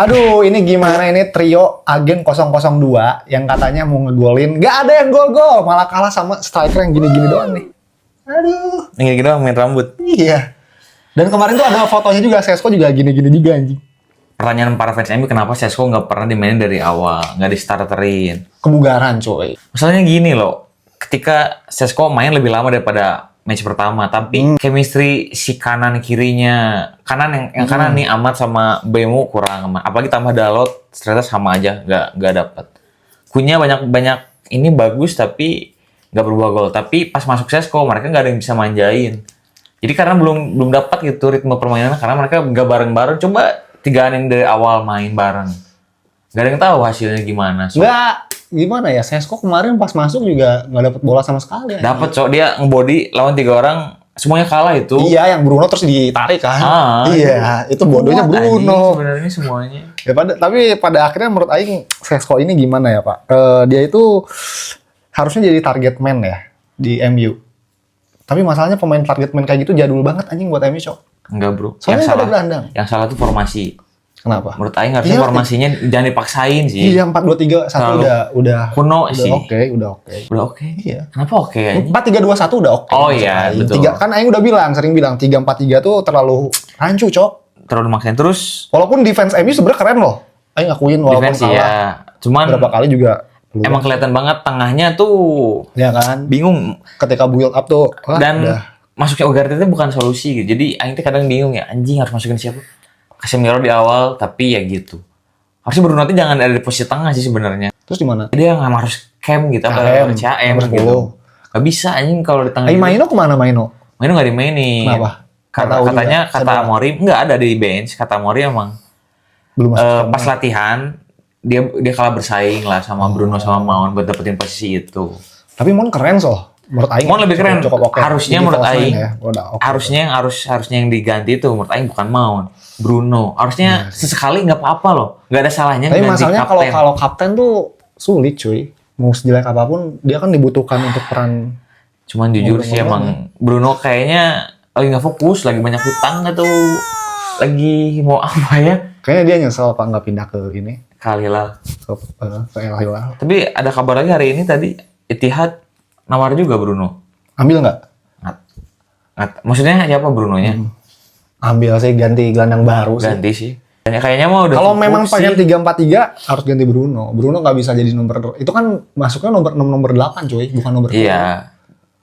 Aduh, ini gimana ini trio Agen 002 yang katanya mau ngegolin. Gak ada yang gol-gol, malah kalah sama striker yang gini-gini doang nih. Aduh. Yang gini doang main rambut. Iya. Dan kemarin tuh ada fotonya juga, Sesko juga gini-gini juga anjing. Pertanyaan para fans MU, kenapa Sesko nggak pernah dimainin dari awal, nggak di starterin? Kebugaran coy. Masalahnya gini loh, ketika Sesko main lebih lama daripada match pertama, tapi chemistry si kanan kirinya, kanan yang kanan nih Amat sama Bemo kurang, apalagi tambah Dalot ternyata sama aja, nggak dapet. Kunya banyak ini bagus tapi nggak berubah gol. Tapi pas masuk Sesko mereka nggak ada yang bisa manjain. Jadi karena belum dapat gitu ritme permainannya, karena mereka nggak bareng-bareng. Coba tigaanin dari awal main bareng, nggak ada yang tahu hasilnya gimana. So, Nggak, gimana ya, Sesko kemarin pas masuk juga nggak dapet bola sama sekali. dapat cok, dia ngebody lawan 3 orang semuanya kalah itu. Iya, yang Bruno terus ditarik kan. Iya, itu bodohnya Bruno. Sebenarnya semuanya. Ya, tapi pada akhirnya menurut Aing Sesko ini gimana ya Pak? Dia itu harusnya jadi target man ya di MU. Tapi masalahnya pemain target man kayak gitu jadul banget anjing buat MU, Cok. Enggak bro. Soalnya ada gelandang. Yang salah tuh formasi. Kenapa? Menurut Aing harusnya Iya, formasinya jangan dipaksain sih. Iya, 4-2-3-1 udah kuno sih. Udah oke. Udah oke. Iya. Kenapa oke ya? 4-3-2-1 udah oke. Oh iya, betul. Kan Aing udah sering bilang 3-4-3 tuh terlalu rancu, Cok. Terlalu maksain terus. Walaupun defense MU sebenarnya keren loh. Aing akuin walaupun Defense kalah. ya. Cuman Berapa kali juga emang kelihatan banget tengahnya tuh ya kan. bingung. Ketika build up tuh Dan udah. masuknya Ugarte itu bukan solusi gitu. Jadi Aing tuh kadang bingung ya, anjing harus masukin siapa? Casemiro di awal, tapi ya gitu. Harusnya Bruno nanti jangan ada di posisi tengah sih sebenarnya. Terus di mana? Dia nggak harus cam gitu, apa CM nomor 10. gitu. Gak bisa anjing kalau di tengah. Maino kemana Maino? Maino nggak dimainin. Kenapa? Katanya kata Amorim nggak ada di bench. Kata Amorim emang Belum masuk. pas latihan dia kalah bersaing lah sama Bruno sama Mount buat dapetin posisi itu. Tapi Mon keren menurut Aing. Mon lebih keren. Cukup oke. Harusnya Jadi menurut false Aing. nine ya. Udah oke. Harusnya yang diganti itu menurut Aing bukan Mount, Bruno. Harusnya sesekali nggak apa-apa loh. Nggak ada salahnya Tapi ganti masalahnya kapten. kalau kapten tuh sulit cuy. Mau sejelek apapun dia kan dibutuhkan untuk peran. Cuman jujur sih emang Bruno kayaknya lagi nggak fokus, lagi banyak hutang atau lagi mau apa ya? Kayaknya dia nyesel apa nggak pindah ke ini, Kalilah. ke El Hilal. Tapi ada kabar lagi hari ini tadi Etihad nawar juga Bruno. Ambil nggak? Maksudnya siapa Brunonya? Ambil sih, ganti gelandang baru sih. Ganti sih. Kayaknya mau udah Kalau cukup memang sih. pengen 3-4-3 harus ganti Bruno. Bruno nggak bisa jadi nomor, itu kan masuknya nomor 6 nomor 8 cuy, bukan nomor 10. Iya.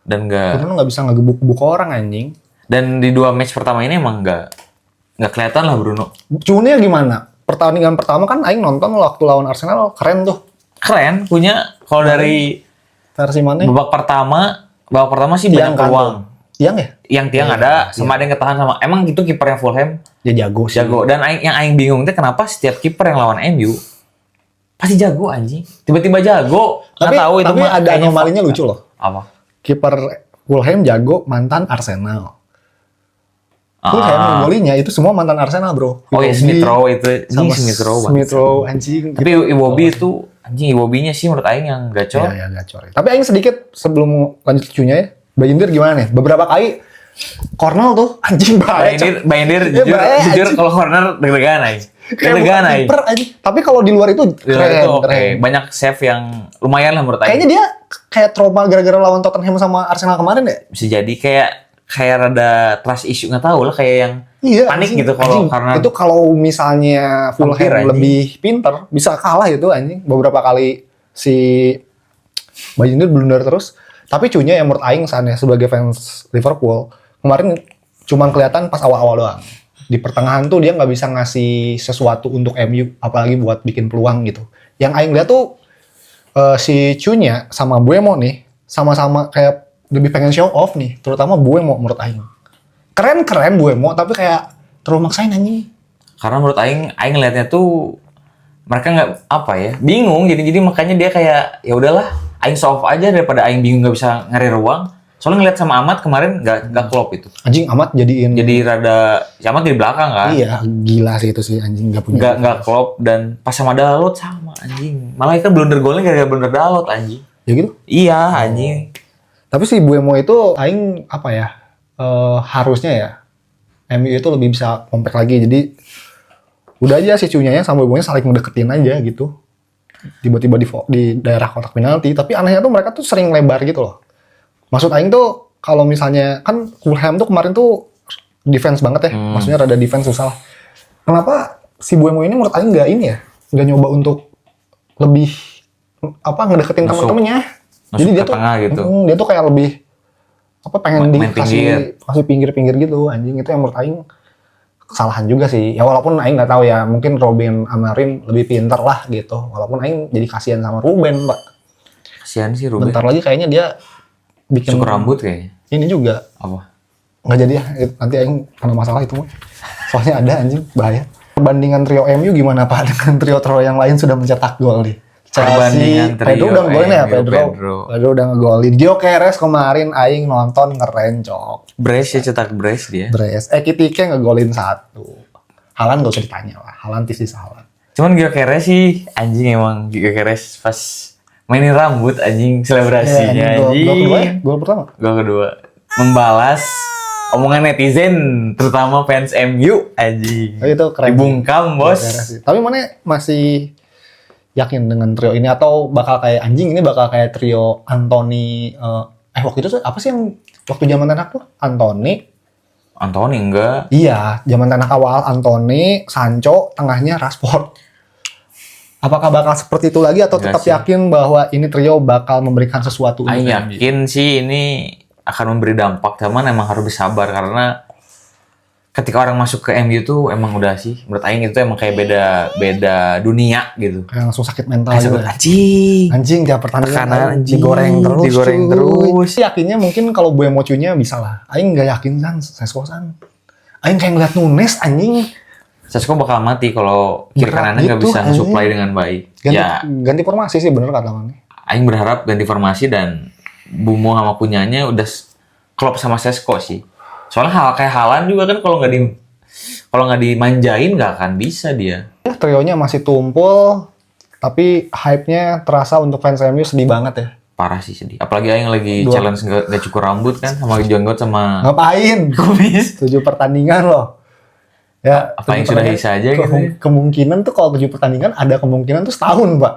Dan Bruno nggak bisa ngegebuk-gebuk orang anjing. Dan di 2 match pertama ini emang nggak kelihatan lah Bruno. Cunnya gimana? Pertandingan pertama kan Aing nonton waktu lawan Arsenal, keren tuh. Keren punya kalau dari Versi mana? babak pertama sih banyak peluang. Tiang ya? Yang tiang ada, sama ada yang ketahan sama. Emang gitu kipernya Fulham Dia jago sih. jago. Dan yang aing bingung itu kenapa setiap kiper yang lawan MU pasti jago anjing. Tiba-tiba jago. Nggak tahu itu tapi mah ada kayaknya anomalinya fakta. lucu loh. Apa? Kiper Fulham jago, mantan Arsenal. Fulham golinya itu semua mantan Arsenal, bro. Oh ya Smith Rowe itu. Sama Smith Rowe. Smith Rowe anjing. Tapi Iwobi itu anjing, Iwobinya sih menurut aing yang gacor. Ya gacor. Tapi Aing sedikit sebelum lanjut cucunya ya. Bayindir gimana nih? Beberapa kali Cornell tuh anjing baik. Bayindir Ya, baik, jujur anjing. kalau corner deg-degan aing. Kayak Deg-degan bukan aing. kiper, anjing. Tapi kalau di luar itu Di luar itu oke. keren. Banyak save yang lumayan lah menurut aing. Kayaknya dia kayak trauma gara-gara lawan Tottenham sama Arsenal kemarin deh. Bisa jadi kayak rada trust issue, nggak tahu lah, kayak yang Iya, panik anjing. gitu kalau Anjing, karena itu kalau misalnya Hampir, Fulham anjing. lebih pinter bisa kalah itu anjing. Beberapa kali si Bayindir blunder terus. Tapi cunya yang menurut Aing sana sebagai fans Liverpool kemarin cuman kelihatan pas awal-awal doang. Di pertengahan tuh dia nggak bisa ngasih sesuatu untuk MU, apalagi buat bikin peluang gitu. Yang Aing lihat tuh si Cunya sama Buemo nih sama-sama kayak lebih pengen show off nih, terutama Buemo menurut Aing. Keren Buemo, tapi kayak terlalu maksain anjing. karena menurut aing liatnya tuh mereka nggak apa ya, bingung, jadi makanya dia kayak ya udahlah aing show off aja daripada aing bingung nggak bisa ngari ruang. Soalnya ngeliat sama Amat kemarin nggak klop itu. Anjing Amat jadiin. Jadi rada si Amat di belakang kan. Iya, gila sih itu sih anjing nggak punya. Nggak klop, dan pas sama Dalot sama anjing. Malah kan blunder golnya gara-gara blunder Dalot anjing. Ya gitu. Iya anjing. Tapi si Buemo itu aing apa ya? Harusnya ya MU itu lebih bisa compact lagi. Jadi udah aja si Cunyanya sama Boynya saling ngedeketin aja gitu. Tiba-tiba di daerah kotak penalti, tapi anehnya tuh mereka tuh sering lebar gitu loh. Maksud aing tuh kalau misalnya kan Fulham tuh kemarin tuh defense banget ya, maksudnya rada defense susah. Kenapa si Buemo ini menurut aing nggak nyoba untuk lebih ngedeketin teman-temannya. Jadi dia tuh tengah gitu. Dia tuh kayak lebih pengen kasih pinggir-pinggir gitu anjing, itu yang menurut aing kesalahan juga sih. Ya walaupun aing nggak tahu ya, mungkin Robin Amarim lebih pintar lah gitu. Walaupun aing jadi kasihan sama Ruben, Pak. Kasihan sih Ruben. Bentar lagi kayaknya dia bikin cukur rambut kayaknya. Ini juga. Apa? Nggak jadi ya, nanti aing kena masalah itu mah. Soalnya ada anjing, bahaya. Perbandingan trio MU gimana Pak dengan trio-trio yang lain sudah mencetak gol nih? Perbandingan trio Pedro udah ngegolin ya, Pedro udah ngegolin. Gyökeres kemarin aing nonton keren cok. Brace ya, cetak brace dia. Brace. Ekitike ngegolin 1. Haaland gak usah ditanya lah, Haaland tipis Haaland. Cuman Gyökeres sih anjing, emang Gyökeres pas mainin rambut anjing selebrasinya anjing. Gol pertama. Gol kedua. Membalas omongan netizen, terutama fans MU anjing. Itu keren. Dibungkam, Bos. Tapi mana masih yakin dengan trio ini atau bakal kayak anjing ini bakal kayak trio Anthony waktu itu apa sih yang waktu zaman Ten Hag tuh? Anthony enggak. Iya, zaman Ten Hag awal Anthony, Sancho, tengahnya Rashford. Apakah bakal seperti itu lagi atau tetap yakin bahwa ini trio bakal memberikan sesuatu? Yakin sih ini akan memberi dampak, cuman emang harus bersabar karena ketika orang masuk ke MU tuh emang udah sih menurut aing itu emang kayak beda dunia gitu. Kayak langsung sakit mental gitu. Anjing tiap pertandingan digoreng terus. Yakinnya mungkin kalau Buemo Cunya bisa lah. Aing nggak yakin kan Sesko san. Aing kayak ngeliat Nunes anjing. Sesko bakal mati kalau kiri kanannya nggak bisa supply dengan baik. Ganti formasi sih bener kata Mane. Aing berharap ganti formasi dan Bumo sama Kunyanya udah klop sama Sesko sih. Soalnya hal kayak Haaland juga kan kalau nggak dimanjain nggak akan bisa dia. Trionya masih tumpul, tapi hype-nya terasa untuk fans MU sedih banget ya. Parah sih, sedih. Apalagi yang lagi challenge nggak cukur rambut kan sama jenggot sama. Ngapain? Kumis. 7 pertandingan loh. Ya. Apa yang sudah bisa aja gitu. Kemungkinan tuh kalau 7 pertandingan ada kemungkinan tuh setahun Pak.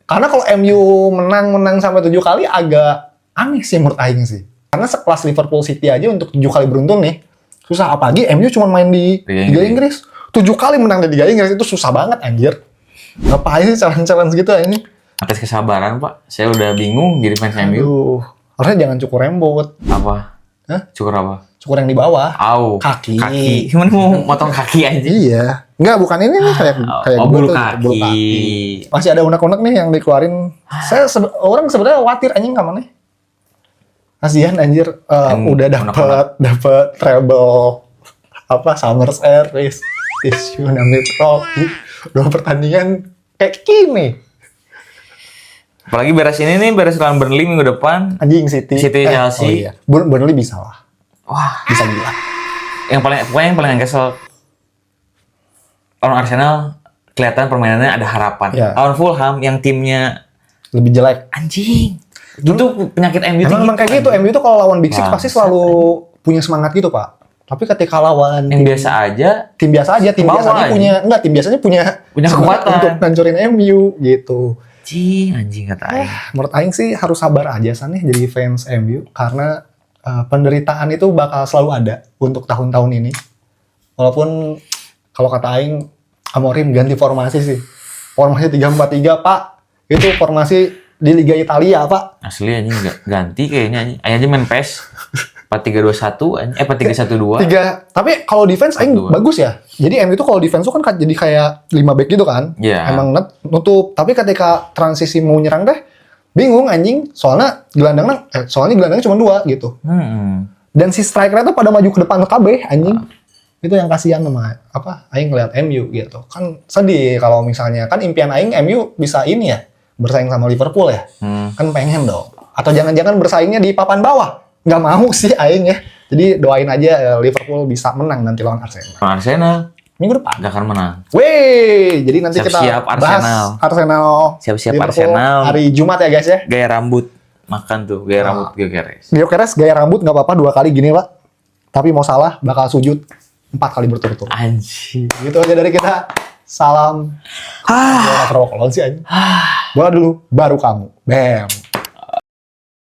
Karena kalau MU menang sampai 7 kali agak aneh sih menurut aing sih. Karena sekelas Liverpool City aja untuk 7 kali beruntun nih, susah. Apalagi MU cuma main di Liga Inggris. 7 kali menang di Liga Inggris itu susah banget anjir. Ngapain sih challenge gitu ini? Atas kesabaran Pak, saya udah bingung jadi fans MU. Harusnya jangan cukur rambut. Apa? Hah? Cukur apa? Cukur yang di bawah. Kaki. Cuman mau motong kaki aja. Iya. Enggak, bukan ini nih kayak bulu kaki. Masih ada unek-unek nih yang dikeluarin. Orang sebenarnya khawatir anjing kamu nih. Kasihan anjir, udah dapet treble Summers Air Tsunami Trophy 2 pertandingan kayak gini. Apalagi beres lawan Burnley minggu depan. Anjing City Chelsea. Oh iya. Burnley bisa lah. Wah, bisa gila. Yang paling kesel lawan Arsenal kelihatan permainannya ada harapan. Ya. Lawan Fulham yang timnya lebih jelek. Anjing. Itu penyakit MU tuh. Emang kayak gitu. MU tuh kalau lawan Big Six pasti selalu punya semangat gitu, Pak. Tapi ketika lawan tim biasa aja tim biasanya punya kekuatan untuk ngancurin MU gitu. Anjing kata aing. Menurut aing sih harus sabar aja san nih jadi fans MU karena penderitaan itu bakal selalu ada untuk tahun-tahun ini. Walaupun kalau kata aing Amorim ganti formasi sih. Formasi 3-4-3, Pak. Itu formasi di Liga Italia, Pak. Asli anjing ganti kayaknya anjing. Aja main PES 4-3-2-1 4-3-1-2. Tapi kalau defense aing bagus ya. Jadi MU itu kalau defense tuh kan jadi kayak 5 back gitu kan. Yeah. Emang nutup. Tapi ketika transisi mau nyerang deh bingung anjing. Soalnya gelandangnya cuma 2 gitu. Dan si strikernya tuh pada maju ke depan KB anjing. Itu yang kasihan sama aing ngeliat MU gitu. Kan sedih kalau misalnya kan impian aing MU bisa ini ya. Bersaing sama Liverpool ya. Kan pengen dong. Atau jangan-jangan bersaingnya di papan bawah. Nggak mau sih aing ya. Jadi doain aja Liverpool bisa menang nanti lawan Arsenal. Arsenal minggu depan nggak akan menang. Jadi nanti siap-siap kita bahas Arsenal. Siap-siap Arsenal. Hari Jumat ya guys ya. Gaya rambut makan tuh, gaya rambut Gyökeres. Gyökeres gaya rambut nggak apa-apa 2 kali gini Pak. Tapi mau salah bakal sujud 4 kali berturut-turut. Anjir. Gitu aja dari kita. Salam. Bola sih anjing. Bola dulu, baru kamu. Bam.